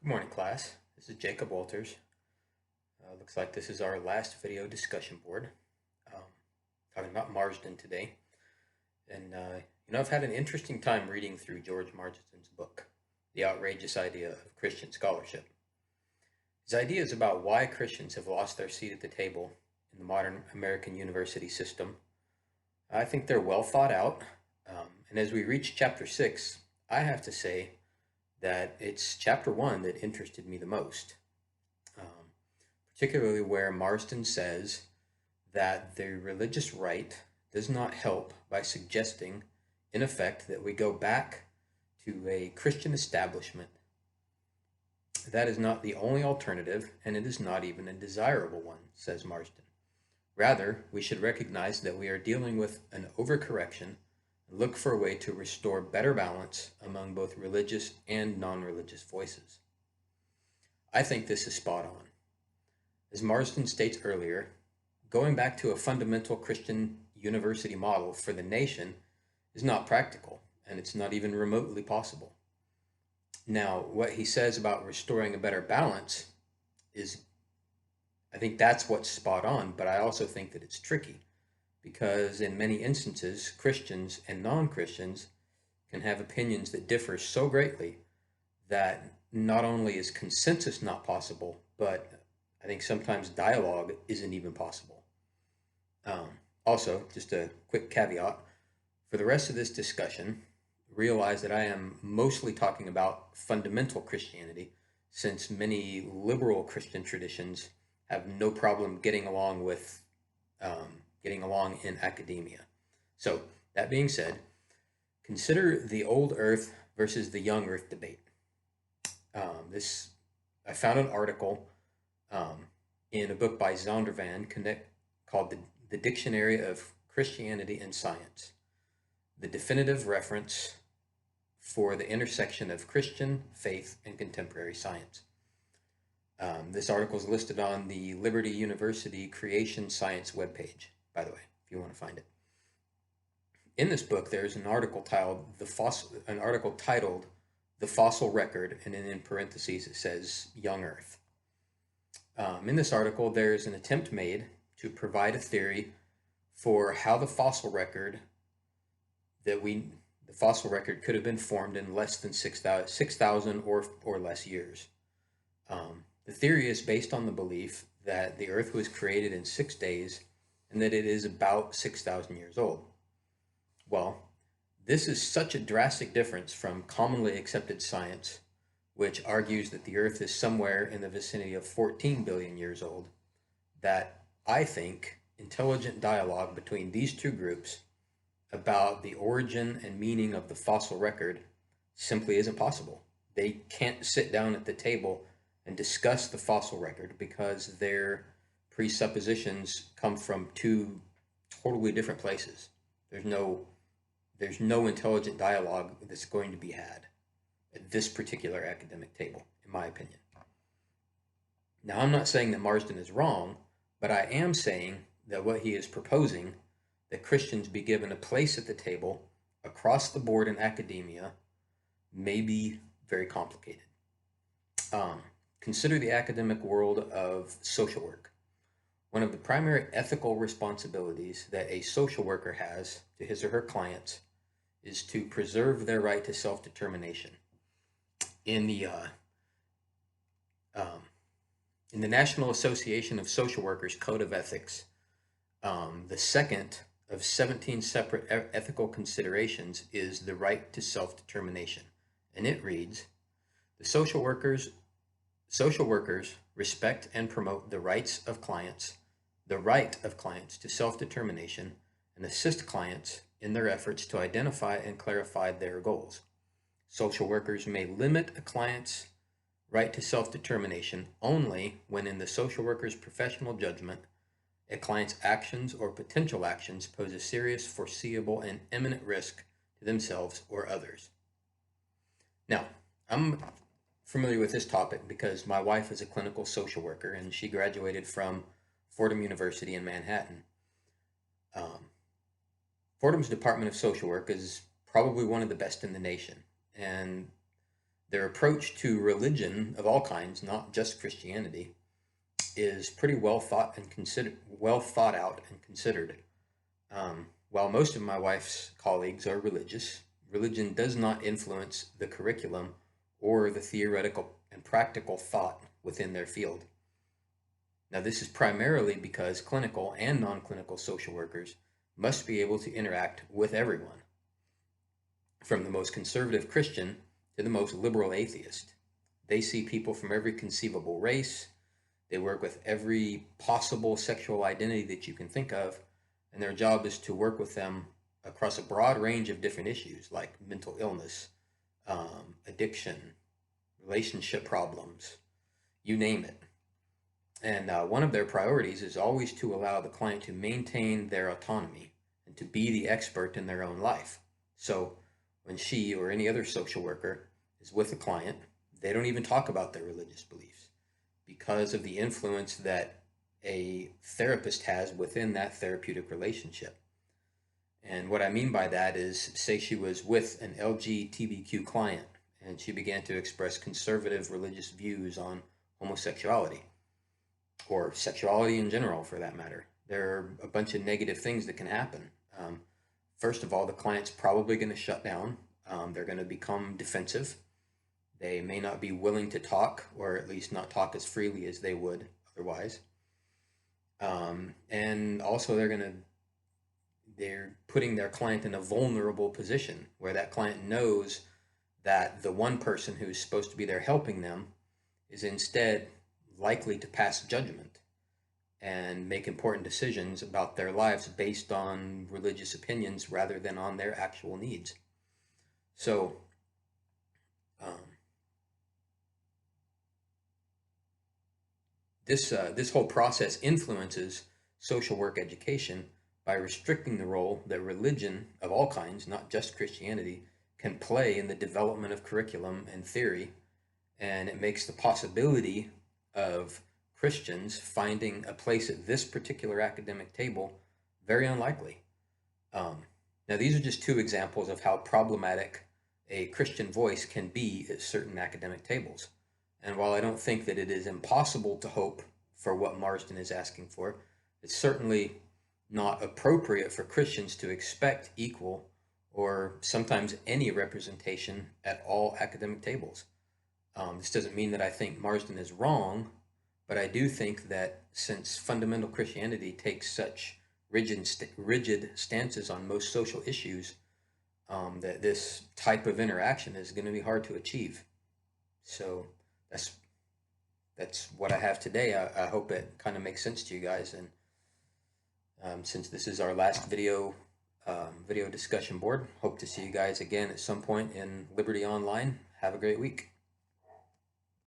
Good morning, class. This is Jacob Walters. Looks like this is our last video discussion board. Um, Talking about Marsden today. And, I've had an interesting time reading through George Marsden's book, The Outrageous Idea of Christian Scholarship. His ideas about why Christians have lost their seat at the table in the modern American university system, I think they're well thought out. And as we reach chapter 6, I have to say that it's chapter 1 that interested me the most. Particularly where Marsden says that the religious right does not help by suggesting, in effect, that we go back to a Christian establishment. That is not the only alternative, and it is not even a desirable one, says Marsden. Rather, we should recognize that we are dealing with an overcorrection and look for a way to restore better balance among both religious and non-religious voices. I think this is spot on. As Marsden states earlier, going back to a fundamental Christian university model for the nation is not practical, and it's not even remotely possible. Now, what he says about restoring a better balance is, I think that's what's spot on, but I also think that it's tricky because in many instances, Christians and non-Christians can have opinions that differ so greatly that not only is consensus not possible, but I think sometimes dialogue isn't even possible. Also, just a quick caveat, for the rest of this discussion, realize that I am mostly talking about fundamental Christianity, since many liberal Christian traditions have no problem getting along in academia. So, that being said, consider the old earth versus the young earth debate. I found an article in a book by Zondervan called the Dictionary of Christianity and Science, the definitive reference for the intersection of Christian faith and contemporary science. This article is listed on the Liberty University Creation Science webpage, by the way, if you want to find it. In this book, there's an article titled "The Fossil Record," and then in parentheses it says "Young Earth." In this article, there's an attempt made to provide a theory for how the fossil record could have been formed in less than 6,000 or less years. The theory is based on the belief that the Earth was created in 6 days and that it is about 6,000 years old. Well, this is such a drastic difference from commonly accepted science, which argues that the Earth is somewhere in the vicinity of 14 billion years old, that I think intelligent dialogue between these two groups about the origin and meaning of the fossil record simply isn't possible. They can't sit down at the table and discuss the fossil record because their presuppositions come from two totally different places. There's no intelligent dialogue that's going to be had at this particular academic table, in my opinion. Now, I'm not saying that Marsden is wrong, but I am saying that what he is proposing, that Christians be given a place at the table across the board in academia, may be very complicated. Consider the academic world of social work. One of the primary ethical responsibilities that a social worker has to his or her clients is to preserve their right to self-determination. In the National Association of Social Workers Code of Ethics, the second of 17 separate ethical considerations is the right to self-determination, and it reads, "The social workers respect and promote the right of clients to self-determination, and assist clients in their efforts to identify and clarify their goals. Social workers may limit a client's right to self-determination only when, in the social worker's professional judgment, a client's actions or potential actions pose a serious, foreseeable, and imminent risk to themselves or others." Now, I'm familiar with this topic because my wife is a clinical social worker and she graduated from Fordham University in Manhattan. Fordham's Department of Social Work is probably one of the best in the nation, and Their approach to religion of all kinds, not just Christianity, is pretty well thought out and considered. While most of my wife's colleagues are religious, religion does not influence the curriculum or the theoretical and practical thought within their field. Now, this is primarily because clinical and non-clinical social workers must be able to interact with everyone, from the most conservative Christian to the most liberal atheist. They see people from every conceivable race. They work with every possible sexual identity that you can think of, and their job is to work with them across a broad range of different issues like mental illness, addiction, relationship problems, you name it. And one of their priorities is always to allow the client to maintain their autonomy and to be the expert in their own life. So when she or any other social worker is with a client, they don't even talk about their religious beliefs because of the influence that a therapist has within that therapeutic relationship. And what I mean by that is, say she was with an LGBTQ client and she began to express conservative religious views on homosexuality or sexuality in general, for that matter. There are a bunch of negative things that can happen. First of all, the client's probably going to shut down. They're going to become defensive. They may not be willing to talk, or at least not talk as freely as they would otherwise. And also they're putting their client in a vulnerable position where that client knows that the one person who's supposed to be there helping them is instead likely to pass judgment and make important decisions about their lives based on religious opinions rather than on their actual needs. So, this whole process influences social work education by restricting the role that religion of all kinds, not just Christianity, can play in the development of curriculum and theory, and it makes the possibility of Christians finding a place at this particular academic table very unlikely. Now, these are just two examples of how problematic a Christian voice can be at certain academic tables. And while I don't think that it is impossible to hope for what Marsden is asking for, it's certainly not appropriate for Christians to expect equal or sometimes any representation at all academic tables. This doesn't mean that I think Marsden is wrong, but I do think that since fundamental Christianity takes such rigid stances on most social issues, that this type of interaction is going to be hard to achieve. So that's what I have today. I hope it kind of makes sense to you guys. And since this is our last video discussion board, hope to see you guys again at some point in Liberty Online. Have a great week.